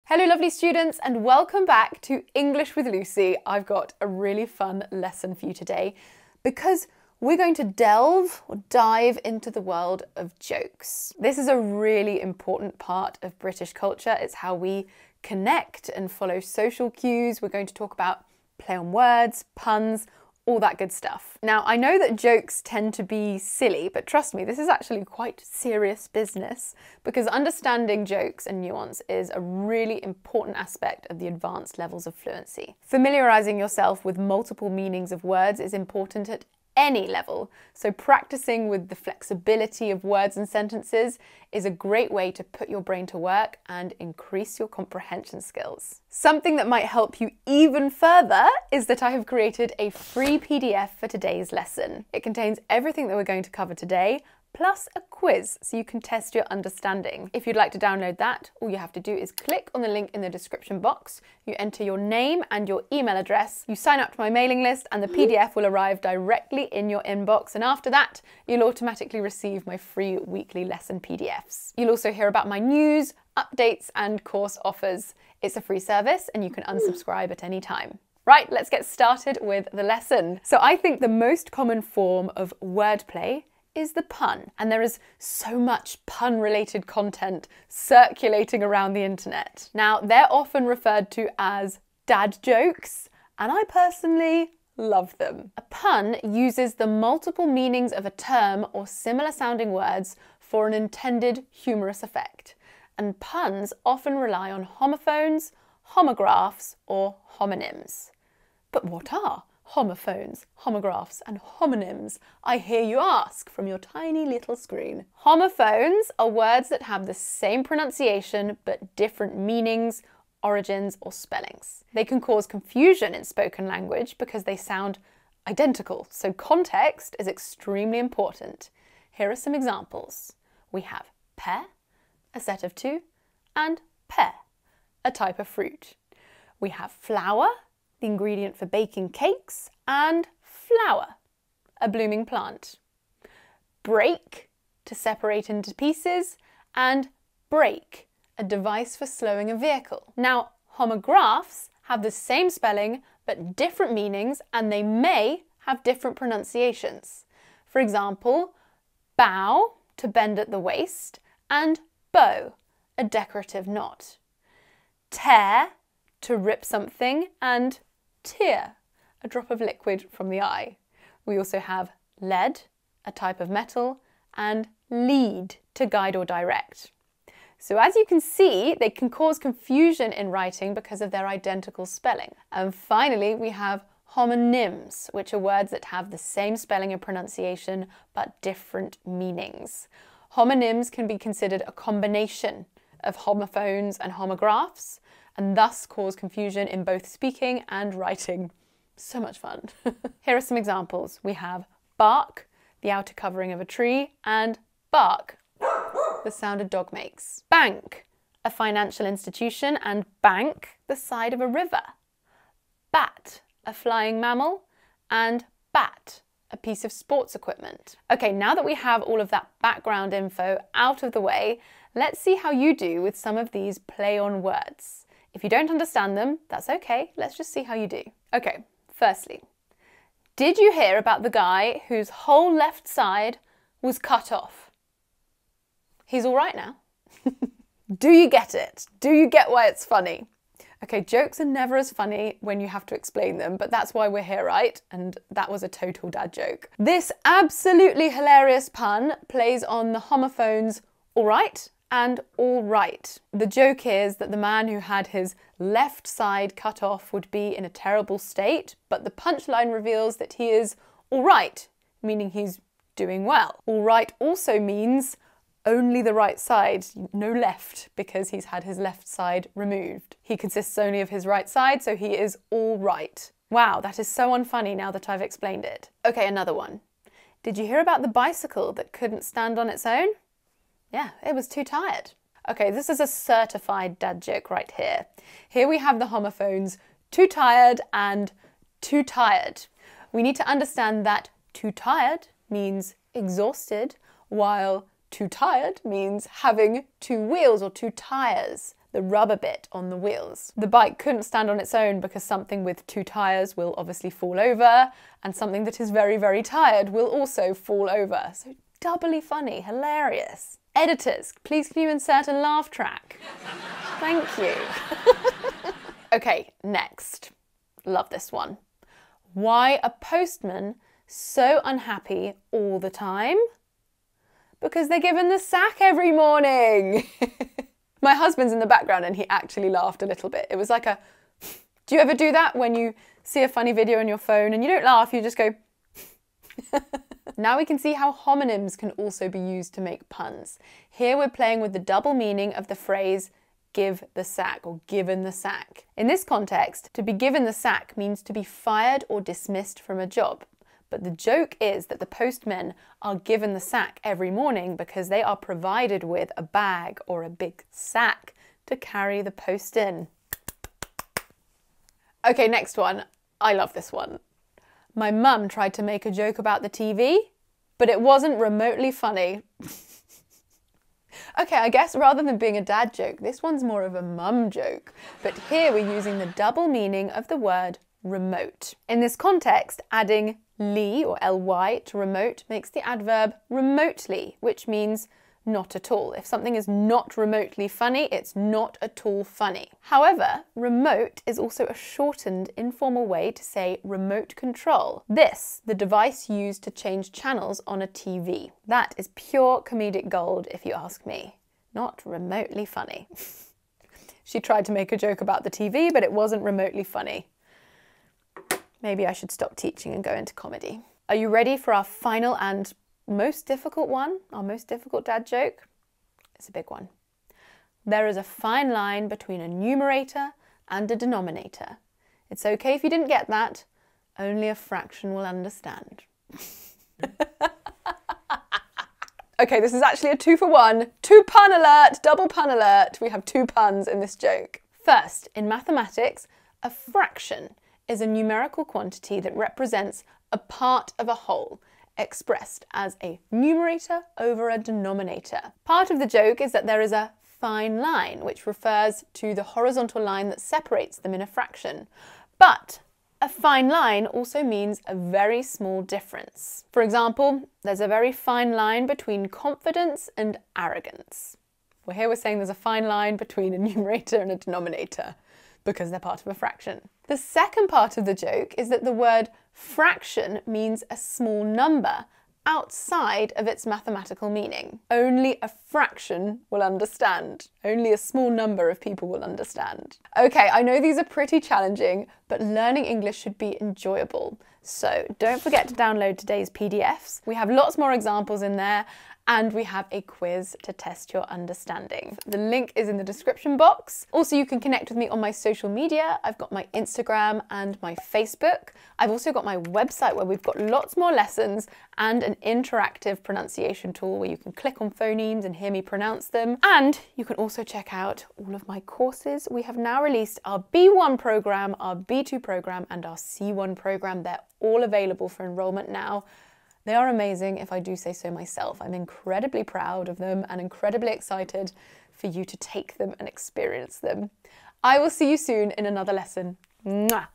Hello lovely students and welcome back to English with Lucy. I've got a really fun lesson for you today because we're going to dive into the world of jokes. This is a really important part of British culture. It's how we connect and follow social cues. We're going to talk about play on words, puns, all that good stuff. Now, I know that jokes tend to be silly, but trust me, this is actually quite serious business because understanding jokes and nuance is a really important aspect of the advanced levels of fluency. Familiarizing yourself with multiple meanings of words is important at any level, so practicing with the flexibility of words and sentences is a great way to put your brain to work and increase your comprehension skills. Something that might help you even further is that I have created a free PDF for today's lesson. It contains everything that we're going to cover today, plus a quiz so you can test your understanding. If you'd like to download that, all you have to do is click on the link in the description box, you enter your name and your email address, you sign up to my mailing list and the PDF will arrive directly in your inbox, and after that you'll automatically receive my free weekly lesson PDFs. You'll also hear about my news, updates and course offers. It's a free service and you can unsubscribe at any time. Right, let's get started with the lesson. So I think the most common form of wordplay is the pun, and there is so much pun-related content circulating around the internet. Now, they're often referred to as dad jokes, and I personally love them. A pun uses the multiple meanings of a term or similar sounding words for an intended humorous effect, and puns often rely on homophones, homographs, or homonyms. But what are homophones, homographs, and homonyms, I hear you ask from your tiny little screen? Homophones are words that have the same pronunciation but different meanings, origins, or spellings. They can cause confusion in spoken language because they sound identical, so context is extremely important. Here are some examples. We have pear, a set of two, and pear, a type of fruit. We have flour, the ingredient for baking cakes, and flower, a blooming plant. Break, to separate into pieces, and brake, a device for slowing a vehicle. Now, homographs have the same spelling but different meanings, and they may have different pronunciations. For example, bow, to bend at the waist, and bow, a decorative knot. Tear, to rip something, and tear, a drop of liquid from the eye. We also have lead, a type of metal, and lead, to guide or direct. So as you can see, they can cause confusion in writing because of their identical spelling. And finally, we have homonyms, which are words that have the same spelling and pronunciation but different meanings. Homonyms can be considered a combination of homophones and homographs, and thus cause confusion in both speaking and writing. So much fun. Here are some examples. We have bark, the outer covering of a tree, and bark, the sound a dog makes. Bank, a financial institution, and bank, the side of a river. Bat, a flying mammal, and bat, a piece of sports equipment. Okay, now that we have all of that background info out of the way, let's see how you do with some of these play on words. If you don't understand them, that's okay. Let's just see how you do. Okay, firstly, did you hear about the guy whose whole left side was cut off? He's all right now. Do you get it? Do you get why it's funny? Okay, jokes are never as funny when you have to explain them, but that's why we're here, right? And that was a total dad joke. This absolutely hilarious pun plays on the homophones all right and all right. The joke is that the man who had his left side cut off would be in a terrible state, but the punchline reveals that he is all right, meaning he's doing well. All right also means only the right side, no left, because he's had his left side removed. He consists only of his right side, so he is all right. Wow, that is so unfunny now that I've explained it. Okay, another one. Did you hear about the bicycle that couldn't stand on its own? Yeah, it was too tired. Okay, this is a certified dad joke right here. Here we have the homophones too tired and too tired. We need to understand that too tired means exhausted, while too tired means having two wheels or two tires. the rubber bit on the wheels. The bike couldn't stand on its own because something with 2 tyres will obviously fall over, and something that is very, very tired will also fall over. So doubly funny, hilarious. Editors, please can you insert a laugh track? Thank you. Okay, next. Love this one. Why are postmen so unhappy all the time? Because they're given the sack every morning. My husband's in the background and he actually laughed a little bit. It was like a, do you ever do that when you see a funny video on your phone and you don't laugh, you just go, Now we can see how homonyms can also be used to make puns. Here we're playing with the double meaning of the phrase give the sack or given the sack. In this context, to be given the sack means to be fired or dismissed from a job. But the joke is that the postmen are given the sack every morning because they are provided with a bag or a big sack to carry the post in. Okay, next one. I love this one. My mum tried to make a joke about the TV, but it wasn't remotely funny. Okay, I guess rather than being a dad joke, this one's more of a mum joke. But here we're using the double meaning of the word remote. In this context, adding ly or ly to remote makes the adverb remotely, which means not at all. If something is not remotely funny, it's not at all funny. However, remote is also a shortened, informal way to say remote control. This, the device used to change channels on a TV. That is pure comedic gold, if you ask me. Not remotely funny. She tried to make a joke about the TV, but it wasn't remotely funny. Maybe I should stop teaching and go into comedy. Are you ready for our final and most difficult one? Our most difficult dad joke? It's a big one. There is a fine line between a numerator and a denominator. It's okay if you didn't get that. Only a fraction will understand. Okay, this is actually a 2 for 1. 2 pun alert, double pun alert. We have 2 puns in this joke. First, in mathematics, a fraction is a numerical quantity that represents a part of a whole, expressed as a numerator over a denominator. Part of the joke is that there is a fine line, which refers to the horizontal line that separates them in a fraction. But a fine line also means a very small difference. For example, there's a very fine line between confidence and arrogance. Well, here we're saying there's a fine line between a numerator and a denominator, because they're part of a fraction. The second part of the joke is that the word fraction means a small number outside of its mathematical meaning. Only a fraction will understand. Only a small number of people will understand. Okay, I know these are pretty challenging, but learning English should be enjoyable. So don't forget to download today's PDFs. We have lots more examples in there, and we have a quiz to test your understanding. The link is in the description box. Also, you can connect with me on my social media. I've got my Instagram and my Facebook. I've also got my website where we've got lots more lessons and an interactive pronunciation tool where you can click on phonemes and hear me pronounce them. And you can also check out all of my courses. We have now released our B1 program, our B2 program, and our C1 program. They're all available for enrollment now. They are amazing, if I do say so myself. I'm incredibly proud of them and incredibly excited for you to take them and experience them. I will see you soon in another lesson. Mwah!